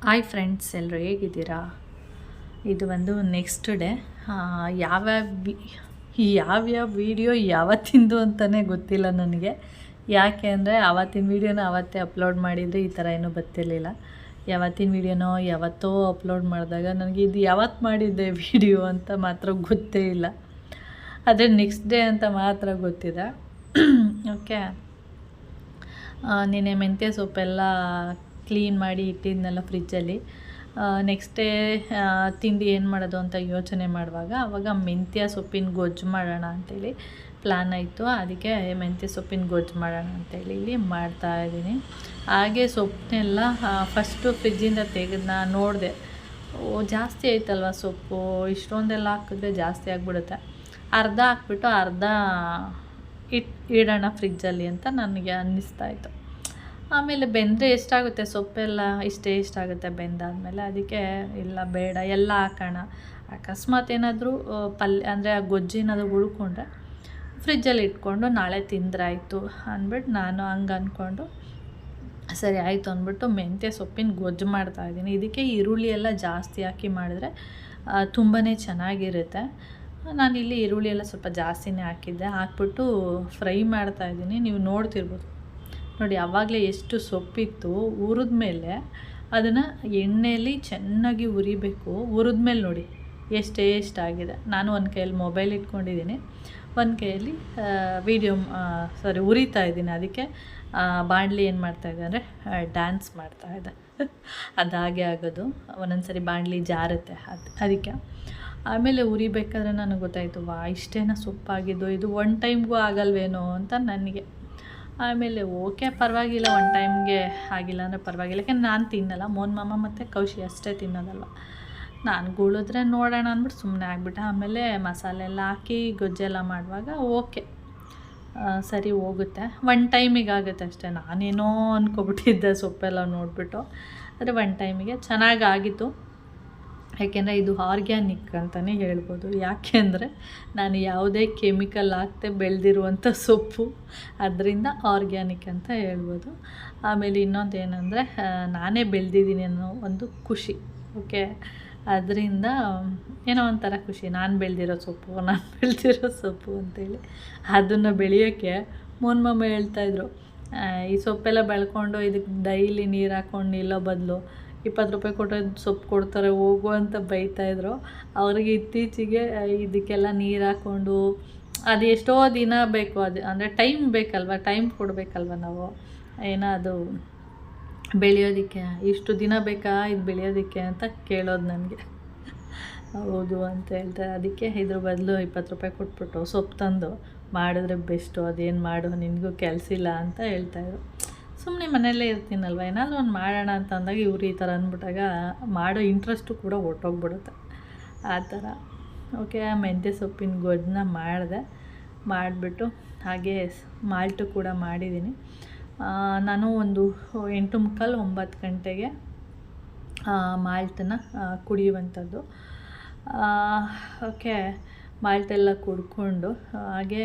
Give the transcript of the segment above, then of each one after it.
Hi friends, ಎಲ್ಲರೂ ಹೇಗಿದ್ದೀರಾ? ಇದು ಒಂದು ನೆಕ್ಸ್ಟ್ ಡೇ. ಯಾವ್ಯಾವ ವೀಡಿಯೋ ಯಾವತ್ತಿಂದು ಅಂತಲೇ ಗೊತ್ತಿಲ್ಲ ನನಗೆ. ಯಾಕೆ ಅಂದರೆ ಆವತ್ತಿನ ವೀಡಿಯೋನ ಅವತ್ತೇ ಅಪ್ಲೋಡ್ ಮಾಡಿದರೆ ಈ ಥರ ಏನೂ ಗೊತ್ತಿರಲಿಲ್ಲ. ಯಾವತ್ತಿನ ವೀಡಿಯೋನೋ ಯಾವತ್ತೋ ಅಪ್ಲೋಡ್ ಮಾಡಿದಾಗ ನನಗೆ ಇದು ಯಾವತ್ತು ಮಾಡಿದ್ದೆ ವೀಡಿಯೋ ಅಂತ ಮಾತ್ರ ಗೊತ್ತೇ ಇಲ್ಲ. ಆದರೆ ನೆಕ್ಸ್ಟ್ ಡೇ ಅಂತ ಮಾತ್ರ ಗೊತ್ತಿದೆ. ಓಕೆ, ನೆನ್ನೆ ಮೆಂತ್ಯ ಸೊಪ್ಪೆಲ್ಲ ಕ್ಲೀನ್ ಮಾಡಿ ಇಟ್ಟಿದ್ನೆಲ್ಲ ಫ್ರಿಜ್ಜಲ್ಲಿ. ನೆಕ್ಸ್ಟ್ ಡೇ ತಿಂಡಿ ಏನು ಮಾಡೋದು ಅಂತ ಯೋಚನೆ ಮಾಡುವಾಗ ಆವಾಗ ಮೆಂತ್ಯ ಸೊಪ್ಪಿನ ಗೊಜ್ಜು ಮಾಡೋಣ ಅಂಥೇಳಿ ಪ್ಲ್ಯಾನ್ ಆಯಿತು. ಅದಕ್ಕೆ ಮೆಂತ್ಯ ಸೊಪ್ಪಿನ ಗೊಜ್ಜು ಮಾಡೋಣ ಅಂಥೇಳಿ ಇಲ್ಲಿ ಮಾಡ್ತಾಯಿದ್ದೀನಿ. ಹಾಗೆ ಸೊಪ್ಪನ್ನೆಲ್ಲ ಫಸ್ಟು ಫ್ರಿಜ್ಜಿಂದ ತೆಗೆದು ನೋಡಿದೆ. ಜಾಸ್ತಿ ಆಯ್ತಲ್ವ ಸೊಪ್ಪು, ಇಷ್ಟೊಂದೆಲ್ಲ ಹಾಕಿದ್ರೆ ಜಾಸ್ತಿ ಆಗಿಬಿಡುತ್ತೆ. ಅರ್ಧ ಹಾಕ್ಬಿಟ್ಟು ಅರ್ಧ ಇಡೋಣ ಫ್ರಿಜ್ಜಲ್ಲಿ ಅಂತ ನನಗೆ ಅನ್ನಿಸ್ತಾಯಿತ್ತು. ಆಮೇಲೆ ಬೆಂದರೆ ಎಷ್ಟಾಗುತ್ತೆ ಸೊಪ್ಪೆಲ್ಲ, ಎಷ್ಟಾಗುತ್ತೆ ಬೆಂದಾದಮೇಲೆ. ಅದಕ್ಕೆ ಇಲ್ಲ ಬೇಡ, ಎಲ್ಲ ಹಾಕೋಣ. ಅಕಸ್ಮಾತ್ ಏನಾದರೂ ಪಲ್ಯ ಅಂದರೆ ಆ ಗೊಜ್ಜೇನಾದರೂ ಉಳ್ಕೊಂಡ್ರೆ ಫ್ರಿಜ್ಜಲ್ಲಿ ಇಟ್ಕೊಂಡು ನಾಳೆ ತಿಂದ್ರಾಯಿತು ಅಂದ್ಬಿಟ್ಟು ನಾನು ಹಂಗೆ ಅಂದ್ಕೊಂಡು ಸರಿ ಆಯಿತು ಅಂದ್ಬಿಟ್ಟು ಮೆಂತ್ಯ ಸೊಪ್ಪಿನ ಗೊಜ್ಜು ಮಾಡ್ತಾಯಿದ್ದೀನಿ. ಇದಕ್ಕೆ ಈರುಳ್ಳಿ ಎಲ್ಲ ಜಾಸ್ತಿ ಹಾಕಿ ಮಾಡಿದ್ರೆ ತುಂಬಾ ಚೆನ್ನಾಗಿರುತ್ತೆ. ನಾನಿಲ್ಲಿ ಈರುಳ್ಳಿ ಎಲ್ಲ ಸ್ವಲ್ಪ ಜಾಸ್ತಿನೇ ಹಾಕಿದ್ದೆ. ಹಾಕ್ಬಿಟ್ಟು ಫ್ರೈ ಮಾಡ್ತಾಯಿದ್ದೀನಿ. ನೀವು ನೋಡ್ತಿರ್ಬೋದು ನೋಡಿ, ಆವಾಗಲೇ ಎಷ್ಟು ಸೊಪ್ಪಿತ್ತು. ಹುರಿದ್ಮೇಲೆ ಅದನ್ನು ಎಣ್ಣೆಯಲ್ಲಿ ಚೆನ್ನಾಗಿ ಹುರಿಬೇಕು. ಹುರಿದ್ಮೇಲೆ ನೋಡಿ ಎಷ್ಟಾಗಿದೆ. ನಾನು ಒಂದು ಕೈಯಲ್ಲಿ ಮೊಬೈಲ್ ಇಟ್ಕೊಂಡಿದ್ದೀನಿ, ಒಂದು ಕೈಯಲ್ಲಿ ಹುರಿತಾ ಇದ್ದೀನಿ. ಅದಕ್ಕೆ ಬಾಣಲಿ ಏನು ಮಾಡ್ತಾಯಿದ್ದೆ ಅಂದರೆ ಡ್ಯಾನ್ಸ್ ಮಾಡ್ತಾಯಿದ್ದೆ. ಅದಾಗೆ ಆಗೋದು, ಒಂದೊಂದು ಸರಿ ಬಾಣಲಿ ಜಾರುತ್ತೆ ಅದಕ್ಕೆ. ಆಮೇಲೆ ಉರಿಬೇಕಾದ್ರೆ ನನಗೆ ಗೊತ್ತಾಯಿತು, ಇಷ್ಟೇನ ಸೊಪ್ಪಾಗಿದ್ದು, ಇದು ಒನ್ ಟೈಮ್ಗೂ ಆಗಲ್ವೇನೋ ಅಂತ ನನಗೆ. ಆಮೇಲೆ ಓಕೆ ಪರವಾಗಿಲ್ಲ, ಒನ್ ಟೈಮ್ಗೆ ಆಗಿಲ್ಲ ಅಂದರೆ ಪರವಾಗಿಲ್ಲ. ಯಾಕೆಂದ್ರೆ ನಾನು ತಿನ್ನಲ್ಲ, ಮೋಹನ್ ಮಾಮ ಮತ್ತು ಕೌಶಿ ಅಷ್ಟೇ ತಿನ್ನೋದಲ್ಲ. ನಾನು ಗುಳಿದ್ರೆ ನೋಡೋಣ ಅಂದ್ಬಿಟ್ಟು ಸುಮ್ಮನೆ ಆಗಿಬಿಟ್ಟೆ. ಆಮೇಲೆ ಮಸಾಲೆ ಎಲ್ಲ ಹಾಕಿ ಗೊಜ್ಜೆಲ್ಲ ಮಾಡುವಾಗ ಓಕೆ ಸರಿ ಹೋಗುತ್ತೆ, ಒನ್ ಟೈಮಿಗೆ ಆಗುತ್ತೆ ಅಷ್ಟೇ. ನಾನೇನೋ ಅಂದ್ಕೊಬಿಟ್ಟಿದ್ದೆ ಸೊಪ್ಪೆಲ್ಲ ನೋಡಿಬಿಟ್ಟು. ಆದರೆ ಒನ್ ಟೈಮಿಗೆ ಚೆನ್ನಾಗಾಗಿತ್ತು. ಯಾಕೆಂದರೆ ಇದು ಆರ್ಗ್ಯಾನಿಕ್ ಅಂತಲೇ ಹೇಳ್ಬೋದು. ಯಾಕೆಂದರೆ ನಾನು ಯಾವುದೇ ಕೆಮಿಕಲ್ ಹಾಕದೆ ಬೆಳೆದಿರುವಂಥ ಸೊಪ್ಪು, ಅದರಿಂದ ಆರ್ಗ್ಯಾನಿಕ್ ಅಂತ ಹೇಳ್ಬೋದು. ಆಮೇಲೆ ಇನ್ನೊಂದು ಏನಂದರೆ ನಾನೇ ಬೆಳೆದಿದ್ದೀನಿ ಅನ್ನೋ ಒಂದು ಖುಷಿ. ಓಕೆ, ಅದರಿಂದ ಏನೋ ಒಂಥರ ಖುಷಿ, ನಾನು ಬೆಳೆದಿರೋ ಸೊಪ್ಪು ಅಂತೇಳಿ. ಅದನ್ನು ಬೆಳೆಯೋಕ್ಕೆ ಮೋಹನ್ ಮಾಮ ಹೇಳ್ತಾಯಿದ್ರು, ಈ ಸೊಪ್ಪೆಲ್ಲ ಬೆಳ್ಕೊಂಡು ಇದಕ್ಕೆ ಡೈಲಿ ನೀರು ಹಾಕ್ಕೊಂಡು ನಿಲ್ಲೋ ಬದಲು 20 ರೂಪಾಯಿ ಕೊಟ್ಟರೆ ಸೊಪ್ಪು ಕೊಡ್ತಾರೆ ಹೋಗು ಅಂತ ಬೈತಾಯಿದ್ರು. ಅವ್ರಿಗೆ ಇತ್ತೀಚೆಗೆ ಇದಕ್ಕೆಲ್ಲ ನೀರು ಹಾಕ್ಕೊಂಡು ಅದು ಎಷ್ಟೋ ದಿನ ಬೇಕು, ಅದು ಅಂದರೆ ಟೈಮ್ ಬೇಕಲ್ವ, ಟೈಮ್ ಕೊಡಬೇಕಲ್ವ ನಾವು. ಏನೋ ಅದು ಬೆಳೆಯೋದಕ್ಕೆ ಇಷ್ಟು ದಿನ ಬೇಕಾ ಇದು ಬೆಳೆಯೋದಕ್ಕೆ ಅಂತ ಕೇಳೋದು ನನಗೆ. ಹೌದು ಅಂತ ಹೇಳ್ತಾರೆ. ಅದಕ್ಕೆ ಇದ್ರ ಬದಲು 20 ರೂಪಾಯಿ ಕೊಟ್ಬಿಟ್ಟು ಸೊಪ್ಪು ತಂದು ಮಾಡಿದ್ರೆ ಬೆಸ್ಟು, ಅದೇನು ಮಾಡು ನಿನಗೂ ಕೆಲಸ ಇಲ್ಲ ಅಂತ ಹೇಳ್ತಾಯಿದ್ರು. ಸುಮ್ಮನೆ ಮನೆಯಲ್ಲೇ ಇರ್ತೀನಲ್ವ, ಏನಾದರೂ ಒಂದು ಮಾಡೋಣ ಅಂತ ಅಂದಾಗ ಇವ್ರು ಈ ಥರ ಅಂದ್ಬಿಟ್ಟಾಗ ಮಾಡೋ ಇಂಟ್ರೆಸ್ಟು ಕೂಡ ಹೊರ್ಟೋಗ್ಬಿಡುತ್ತೆ ಆ ಥರ. ಓಕೆ, ಮೆಂತ್ಯ ಸೊಪ್ಪಿನ ಗೊಜ್ಜನ್ನ ಮಾಡಿಬಿಟ್ಟು ಹಾಗೆ ಮಾಲ್ಟು ಕೂಡ ಮಾಡಿದ್ದೀನಿ. ನಾನು ಒಂದು 8:45 9 ಗಂಟೆಗೆ ಮಾಲ್ಟನ್ನು ಕುಡಿಯುವಂಥದ್ದು. ಓಕೆ, ಮಾಲ್ಟೆಲ್ಲ ಕುಡ್ಕೊಂಡು ಹಾಗೆ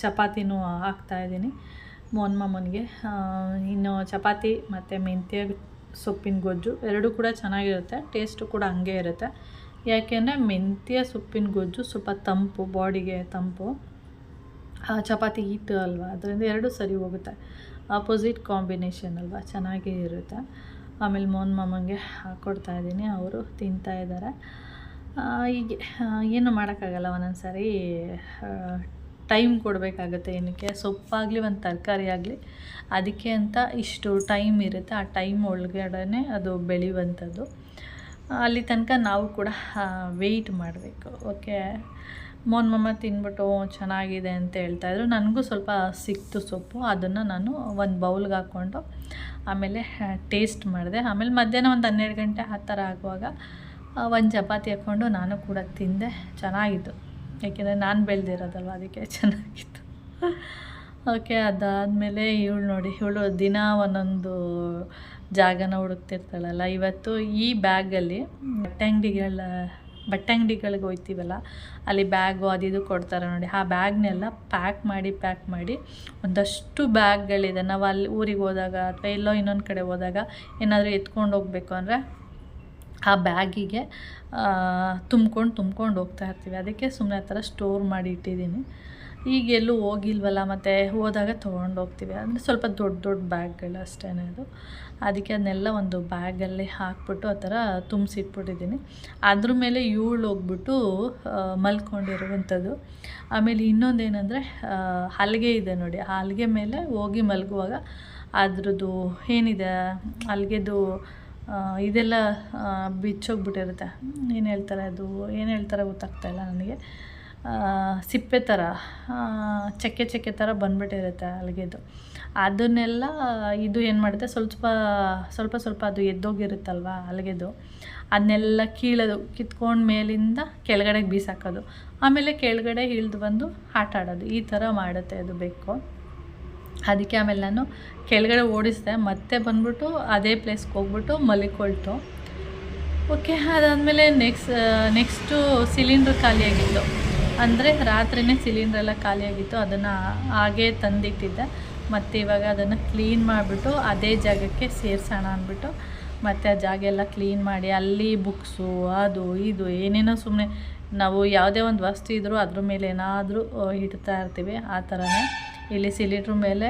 ಚಪಾತಿನೂ ಹಾಕ್ತಾಯಿದ್ದೀನಿ ಮೋಹನ್ ಮಾಮನಿಗೆ. ಇನ್ನು ಚಪಾತಿ ಮತ್ತು ಮೆಂತ್ಯ ಸೊಪ್ಪಿನ ಗೊಜ್ಜು ಎರಡೂ ಕೂಡ ಚೆನ್ನಾಗಿರುತ್ತೆ, ಟೇಸ್ಟು ಕೂಡ ಹಂಗೆ ಇರುತ್ತೆ. ಯಾಕೆಂದರೆ ಮೆಂತ್ಯ ಸೊಪ್ಪಿನ ಗೊಜ್ಜು ಸ್ವಲ್ಪ ತಂಪು, ಬಾಡಿಗೆ ತಂಪು, ಚಪಾತಿ ಹೀಟು ಅಲ್ವಾ, ಅದರಿಂದ ಎರಡೂ ಸರಿ ಹೋಗುತ್ತೆ. ಆಪೋಸಿಟ್ ಕಾಂಬಿನೇಷನ್ ಅಲ್ವಾ, ಚೆನ್ನಾಗೇ ಇರುತ್ತೆ. ಆಮೇಲೆ ಮೋಹನ್ ಮಾಮಂಗೆ ಹಾಕ್ಕೊಡ್ತಾಯಿದ್ದೀನಿ, ಅವರು ತಿಂತಾಯಿದ್ದಾರೆ. ಹೀಗೆ ಏನು ಮಾಡೋಕ್ಕಾಗಲ್ಲ, ಒಂದೊಂದು ಸಾರಿ ಟೈಮ್ ಕೊಡಬೇಕಾಗುತ್ತೆ. ಏನಕ್ಕೆ ಸೊಪ್ಪಾಗಲಿ ಒಂದು ತರಕಾರಿ ಆಗಲಿ ಅದಕ್ಕೆ ಅಂತ ಇಷ್ಟು ಟೈಮ್ ಇರುತ್ತೆ. ಆ ಟೈಮ್ ಒಳಗಡೆ ಅದು ಬೆಳೆಯುವಂಥದ್ದು. ಅಲ್ಲಿ ತನಕ ನಾವು ಕೂಡ ವೆಯ್ಟ್ ಮಾಡಬೇಕು. ಓಕೆ, ಮೋಹನ್ ಮಾಮ ತಿಂದ್ಬಿಟ್ಟು ಚೆನ್ನಾಗಿದೆ ಅಂತ ಹೇಳ್ತಾಯಿದ್ರು. ನನಗೂ ಸ್ವಲ್ಪ ಸಿಕ್ತು ಸೊಪ್ಪು, ಅದನ್ನು ನಾನು ಒಂದು ಬೌಲ್ಗೆ ಹಾಕ್ಕೊಂಡು ಆಮೇಲೆ ಟೇಸ್ಟ್ ಮಾಡಿದೆ. ಆಮೇಲೆ ಮಧ್ಯಾಹ್ನ ಒಂದು 12 ಗಂಟೆ ಆ ಥರ ಆಗುವಾಗ ಒಂದು ಚಪಾತಿ ಹಾಕ್ಕೊಂಡು ನಾನು ಕೂಡ ತಿಂದೆ. ಚೆನ್ನಾಗಿತ್ತು, ಏಕೆಂದರೆ ನಾನು ಬೆಳೆದಿರೋದಲ್ವ, ಅದಕ್ಕೆ ಚೆನ್ನಾಗಿತ್ತು. ಓಕೆ, ಅದಾದಮೇಲೆ ಇವಳು ದಿನ ಒಂದೊಂದು ಜಾಗನ ಹುಡುಕ್ತಿರ್ತಾಳಲ್ಲ. ಇವತ್ತು ಈ ಬ್ಯಾಗಲ್ಲಿ ಬಟ್ಟೆ ಅಂಗಡಿಗಳಿಗೆ ಹೋಗ್ತೀವಲ್ಲ, ಅಲ್ಲಿ ಬ್ಯಾಗು ಅದು ಕೊಡ್ತಾರೆ ನೋಡಿ, ಆ ಬ್ಯಾಗ್ನೆಲ್ಲ ಪ್ಯಾಕ್ ಮಾಡಿ ಒಂದಷ್ಟು ಬ್ಯಾಗ್ಗಳಿದೆ. ನಾವು ಅಲ್ಲಿ ಊರಿಗೆ ಹೋದಾಗ ಅಥವಾ ಎಲ್ಲೋ ಇನ್ನೊಂದು ಕಡೆ ಹೋದಾಗ ಏನಾದರೂ ಎತ್ಕೊಂಡು ಹೋಗ್ಬೇಕು ಅಂದರೆ ಆ ಬ್ಯಾಗಿಗೆ ತುಂಬ್ಕೊಂಡು ಹೋಗ್ತಾ ಇರ್ತೀವಿ. ಅದಕ್ಕೆ ಸುಮ್ಮನೆ ಆ ಥರ ಸ್ಟೋರ್ ಮಾಡಿ ಇಟ್ಟಿದ್ದೀನಿ. ಈಗ ಎಲ್ಲೂ ಹೋಗಿಲ್ವಲ್ಲ, ಮತ್ತು ಹೋದಾಗ ತೊಗೊಂಡು ಹೋಗ್ತೀವಿ. ಅಂದರೆ ಸ್ವಲ್ಪ ದೊಡ್ಡ ದೊಡ್ಡ ಬ್ಯಾಗ್ಗಳು ಅಷ್ಟೇ ಅದು. ಅದಕ್ಕೆ ಅದನ್ನೆಲ್ಲ ಒಂದು ಬ್ಯಾಗಲ್ಲಿ ಹಾಕ್ಬಿಟ್ಟು ಆ ಥರ ತುಂಬಿಸಿಟ್ಬಿಟ್ಟಿದ್ದೀನಿ. ಅದ್ರ ಮೇಲೆ ಇವಳು ಹೋಗ್ಬಿಟ್ಟು ಮಲ್ಕೊಂಡಿರುವಂಥದ್ದು. ಆಮೇಲೆ ಇನ್ನೊಂದೇನೆಂದರೆ ಹಲಗೆ ಇದೆ ನೋಡಿ, ಆ ಹಲಗೆ ಮೇಲೆ ಹೋಗಿ ಮಲಗುವಾಗ ಅದ್ರದ್ದು ಏನಿದೆ ಹಲ್ಗೆದು ಇದೆಲ್ಲ ಬಿಚ್ಚೋಗ್ಬಿಟ್ಟಿರುತ್ತೆ. ಏನು ಹೇಳ್ತಾರೆ ಗೊತ್ತಾಗ್ತಾಯಿಲ್ಲ ನನಗೆ. ಸಿಪ್ಪೆ ಥರ ಚಕ್ಕೆ ಥರ ಬಂದುಬಿಟ್ಟಿರುತ್ತೆ ಹಲ್ಗೆದು. ಅದನ್ನೆಲ್ಲ ಇದು ಏನು ಮಾಡುತ್ತೆ, ಸ್ವಲ್ಪ ಅದು ಎದ್ದೋಗಿರುತ್ತಲ್ವ ಹಲ್ಗೆದು, ಅದನ್ನೆಲ್ಲ ಕಿತ್ಕೊಂಡು ಮೇಲಿಂದ ಕೆಳಗಡೆಗೆ ಬೀಸಾಕೋದು. ಆಮೇಲೆ ಕೆಳಗಡೆ ಇಳಿದು ಬಂದು ಆಟ ಆಡೋದು. ಈ ಥರ ಮಾಡುತ್ತೆ ಅದು ಬೆಕ್ಕು. ಅದಕ್ಕೆ ಆಮೇಲೆ ನಾನು ಕೆಳಗಡೆ ಓಡಿಸಿದೆ, ಮತ್ತೆ ಬಂದ್ಬಿಟ್ಟು ಅದೇ ಪ್ಲೇಸ್ಗೆ ಹೋಗ್ಬಿಟ್ಟು ಮಲಿಕೊಳ್ತು. ಓಕೆ, ಅದಾದಮೇಲೆ ನೆಕ್ಸ್ಟು ಸಿಲಿಂಡ್ರ್ ಖಾಲಿಯಾಗಿತ್ತು. ಅಂದರೆ ರಾತ್ರಿಯೇ ಸಿಲಿಂಡ್ರೆಲ್ಲ ಖಾಲಿಯಾಗಿತ್ತು. ಅದನ್ನು ಹಾಗೇ ತಂದಿಟ್ಟಿದ್ದೆ. ಮತ್ತು ಇವಾಗ ಅದನ್ನು ಕ್ಲೀನ್ ಮಾಡಿಬಿಟ್ಟು ಅದೇ ಜಾಗಕ್ಕೆ ಸೇರಿಸೋಣ ಅಂದ್ಬಿಟ್ಟು ಮತ್ತು ಆ ಜಾಗ ಎಲ್ಲ ಕ್ಲೀನ್ ಮಾಡಿ, ಅಲ್ಲಿ ಬುಕ್ಸು ಅದು ಇದು ಏನೇನೋ ಸುಮ್ಮನೆ ನಾವು ಯಾವುದೇ ಒಂದು ವಸ್ತು ಇದ್ದರೂ ಅದ್ರ ಮೇಲೆ ಏನಾದರೂ ಇಡ್ತಾ ಇರ್ತೀವಿ. ಆ ಥರನೇ ಇಲ್ಲಿ ಸಿಲಿಂಡ್ರ್ ಮೇಲೆ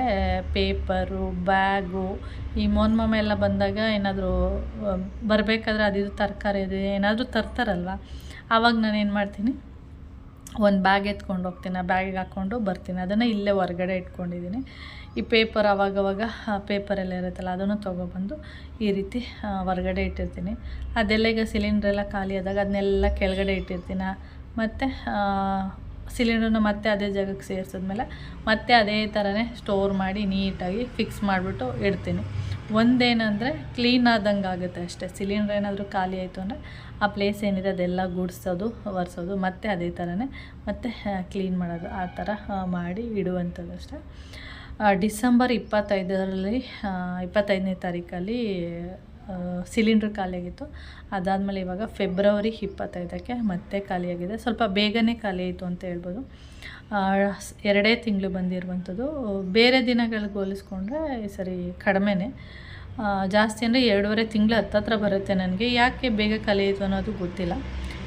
ಪೇಪರು, ಬ್ಯಾಗು, ಈ ಮೋನ್ಮಾಮ ಎಲ್ಲ ಬಂದಾಗ ಏನಾದರೂ ಬರಬೇಕಾದ್ರೆ ಅದಿದು ತರಕಾರಿ ಅದು ಏನಾದರೂ ತರ್ತಾರಲ್ವ, ಆವಾಗ ನಾನು ಏನು ಮಾಡ್ತೀನಿ, ಒಂದು ಬ್ಯಾಗ್ ಎತ್ಕೊಂಡು ಹೋಗ್ತೀನಿ. ಆ ಬ್ಯಾಗಿಗೆ ಹಾಕ್ಕೊಂಡು ಬರ್ತೀನಿ. ಅದನ್ನು ಇಲ್ಲೇ ಹೊರಗಡೆ ಇಟ್ಕೊಂಡಿದ್ದೀನಿ. ಈ ಪೇಪರ್ ಆವಾಗವಾಗ ಪೇಪರೆಲ್ಲ ಇರುತ್ತಲ್ಲ, ಅದನ್ನು ತೊಗೊಬಂದು ಈ ರೀತಿ ಹೊರಗಡೆ ಇಟ್ಟಿರ್ತೀನಿ. ಅದೆಲ್ಲ ಈಗ ಸಿಲಿಂಡ್ರೆಲ್ಲ ಖಾಲಿ ಆದಾಗ ಅದನ್ನೆಲ್ಲ ಕೆಳಗಡೆ ಇಟ್ಟಿರ್ತೀನಿ. ಮತ್ತು ಸಿಲಿಂಡ್ರನ್ನ ಮತ್ತೆ ಅದೇ ಜಾಗಕ್ಕೆ ಸೇರಿಸಿದ್ಮೇಲೆ ಮತ್ತೆ ಅದೇ ಥರನೇ ಸ್ಟೋರ್ ಮಾಡಿ ನೀಟಾಗಿ ಫಿಕ್ಸ್ ಮಾಡಿಬಿಟ್ಟು ಇಡ್ತೀನಿ. ಒಂದೇನಂದರೆ ಕ್ಲೀನ್ ಆದಂಗೆ ಆಗುತ್ತೆ ಅಷ್ಟೇ. ಸಿಲಿಂಡ್ರ್ ಏನಾದರೂ ಖಾಲಿ ಆಯಿತು ಅಂದರೆ ಆ ಪ್ಲೇಸ್ ಏನಿದೆ ಅದೆಲ್ಲ ಗುಡಿಸೋದು, ಒರೆಸೋದು, ಮತ್ತು ಅದೇ ಥರನೇ ಮತ್ತೆ ಕ್ಲೀನ್ ಮಾಡೋದು. ಆ ಥರ ಮಾಡಿ ಇಡುವಂಥದ್ದು ಅಷ್ಟೇ. ಡಿಸೆಂಬರ್ 25ನೇ ತಾರೀಕಲ್ಲಿ ಸಿಲಿಂಡ್ರ್ ಖಾಲಿಯಾಗಿತ್ತು. ಅದಾದಮೇಲೆ ಇವಾಗ ಫೆಬ್ರವರಿ 25ಕ್ಕೆ ಮತ್ತೆ ಖಾಲಿಯಾಗಿದೆ. ಸ್ವಲ್ಪ ಬೇಗನೆ ಖಾಲಿ ಆಯಿತು ಅಂತ ಹೇಳ್ಬೋದು. 2 ತಿಂಗಳು ಬಂದಿರುವಂಥದ್ದು. ಬೇರೆ ದಿನಗಳಿಗೆ ಹೋಲಿಸ್ಕೊಂಡ್ರೆ ಈ ಸರಿ ಕಡಿಮೆನೇ. ಜಾಸ್ತಿ ಅಂದರೆ 2.5 ತಿಂಗಳು ಹತ್ತತ್ರ ಬರುತ್ತೆ ನನಗೆ. ಯಾಕೆ ಬೇಗ ಖಾಲಿ ಆಯಿತು ಅನ್ನೋದು ಗೊತ್ತಿಲ್ಲ.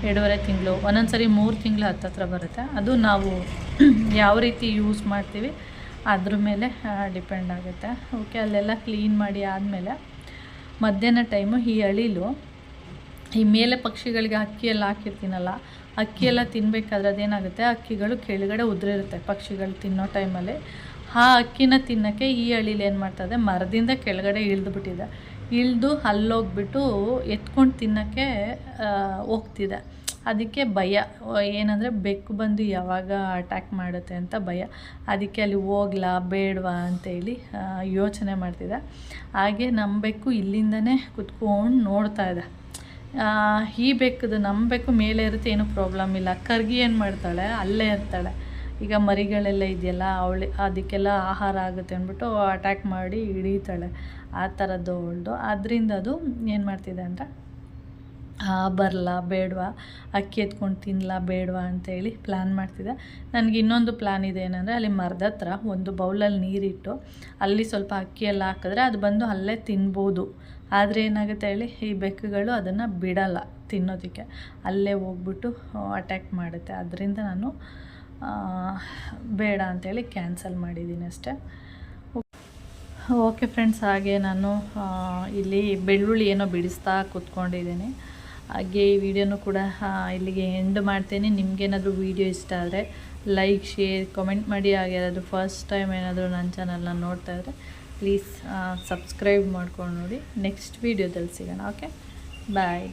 2.5 ತಿಂಗಳು, ಒಂದೊಂದು ಸರಿ 3 ತಿಂಗಳು ಹತ್ತತ್ರ ಬರುತ್ತೆ. ಅದು ನಾವು ಯಾವ ರೀತಿ ಯೂಸ್ ಮಾಡ್ತೀವಿ ಅದ್ರ ಮೇಲೆ ಡಿಪೆಂಡ್ ಆಗುತ್ತೆ. ಓಕೆ, ಅಲ್ಲೆಲ್ಲ ಕ್ಲೀನ್ ಮಾಡಿ ಆದಮೇಲೆ ಮಧ್ಯಾಹ್ನ ಟೈಮು ಈ ಅಳಿಲು ಈ ಮೇಲೆ ಪಕ್ಷಿಗಳಿಗೆ ಅಕ್ಕಿಯೆಲ್ಲ ಹಾಕಿರ್ತೀನಲ್ಲ, ಅಕ್ಕಿಯೆಲ್ಲ ತಿನ್ನಬೇಕಾದ್ರೆ ಅದೇನಾಗುತ್ತೆ, ಅಕ್ಕಿಗಳು ಕೆಳಗಡೆ ಉದುರಿರುತ್ತೆ ಪಕ್ಷಿಗಳು ತಿನ್ನೋ ಟೈಮಲ್ಲಿ. ಆ ಅಕ್ಕಿನ ತಿನ್ನೋಕ್ಕೆ ಈ ಅಳಿಲು ಏನು ಮಾಡ್ತದೆ, ಮರದಿಂದ ಕೆಳಗಡೆ ಇಳಿದು ಅಲ್ಲೋಗ್ಬಿಟ್ಟು ಎತ್ಕೊಂಡು ತಿನ್ನೋಕ್ಕೆ ಹೋಗ್ತಿದೆ. ಅದಕ್ಕೆ ಭಯ, ಏನಂದರೆ ಬೆಕ್ಕು ಬಂದು ಯಾವಾಗ ಅಟ್ಯಾಕ್ ಮಾಡುತ್ತೆ ಅಂತ ಭಯ. ಅದಕ್ಕೆ ಅಲ್ಲಿ ಹೋಗ್ಲಾ ಬೇಡವಾ ಅಂತೇಳಿ ಯೋಚನೆ ಮಾಡ್ತಿದ್ದೆ. ಹಾಗೆ ನಮ್ಮ ಬೆಕ್ಕು ಇಲ್ಲಿಂದನೇ ಕುತ್ಕೊಂಡು ನೋಡ್ತಾ ಇದೆ. ಈ ಬೆಕ್ಕದು ನಮ್ಮ ಬೆಕ್ಕು ಮೇಲೆ ಇರುತ್ತೆ, ಏನೂ ಪ್ರಾಬ್ಲಮ್ ಇಲ್ಲ. ಕರ್ಗಿ ಏನು ಮಾಡ್ತಾಳೆ, ಅಲ್ಲೇ ಇರ್ತಾಳೆ. ಈಗ ಮರಿಗಳೆಲ್ಲ ಇದೆಯಲ್ಲ, ಅದಕ್ಕೆಲ್ಲ ಆಹಾರ ಆಗುತ್ತೆ ಅಂದ್ಬಿಟ್ಟು ಅಟ್ಯಾಕ್ ಮಾಡಿ ಹಿಡಿತಾಳೆ. ಆ ಥರದ್ದು ಅವಳದು. ಅದರಿಂದ ಅದು ಏನು ಮಾಡ್ತಿದೆ ಅಂದರೆ ಬರಲಾ ಬೇಡವಾ, ಅಕ್ಕಿ ಎತ್ಕೊಂಡು ತಿನ್ನಲಾ ಬೇಡವಾ ಅಂತೇಳಿ ಪ್ಲ್ಯಾನ್ ಮಾಡ್ತಿದ್ದೆ. ನನಗೆ ಇನ್ನೊಂದು ಪ್ಲ್ಯಾನ್ ಇದೆ. ಏನಂದರೆ ಅಲ್ಲಿ ಮರದ ಹತ್ರ ಒಂದು ಬೌಲಲ್ಲಿ ನೀರಿಟ್ಟು ಅಲ್ಲಿ ಸ್ವಲ್ಪ ಅಕ್ಕಿ ಎಲ್ಲ ಹಾಕಿದ್ರೆ ಅದು ಬಂದು ಅಲ್ಲೇ ತಿನ್ಬೋದು. ಆದರೆ ಏನಾಗುತ್ತೆ ಹೇಳಿ, ಈ ಬೆಕ್ಕುಗಳು ಅದನ್ನು ಬಿಡಲ್ಲ ತಿನ್ನೋದಕ್ಕೆ, ಅಲ್ಲೇ ಹೋಗ್ಬಿಟ್ಟು ಅಟ್ಯಾಕ್ ಮಾಡುತ್ತೆ. ಅದರಿಂದ ನಾನು ಬೇಡ ಅಂಥೇಳಿ ಕ್ಯಾನ್ಸಲ್ ಮಾಡಿದ್ದೀನಿ ಅಷ್ಟೇ. ಓಕೆ ಫ್ರೆಂಡ್ಸ್, ಹಾಗೆ ನಾನು ಇಲ್ಲಿ ಬೆಳ್ಳುಳ್ಳಿ ಏನೋ ಬಿಡಿಸ್ತಾ ಕೂತ್ಕೊಂಡಿದ್ದೀನಿ. ಹಾಗೆ ಈ ವಿಡಿಯೋನೂ ಕೂಡ ಇಲ್ಲಿಗೆ ಎಂಡ್ ಮಾಡ್ತೇನೆ. ನಿಮಗೇನಾದರೂ ವಿಡಿಯೋ ಇಷ್ಟ ಆದರೆ ಲೈಕ್, ಶೇರ್, ಕಮೆಂಟ್ ಮಾಡಿ. ಹಾಗೆ ಯಾರಾದರೂ ಫಸ್ಟ್ ಟೈಮ್ ಏನಾದರೂ ನನ್ನ ಚಾನಲ್ನ ನೋಡ್ತಾ ಇದ್ದರೆ ಪ್ಲೀಸ್ ಸಬ್ಸ್ಕ್ರೈಬ್ ಮಾಡ್ಕೊಂಡು ನೋಡಿ. ನೆಕ್ಸ್ಟ್ ವೀಡಿಯೋದಲ್ಲಿ ಸಿಗೋಣ. ಓಕೆ, ಬಾಯ್.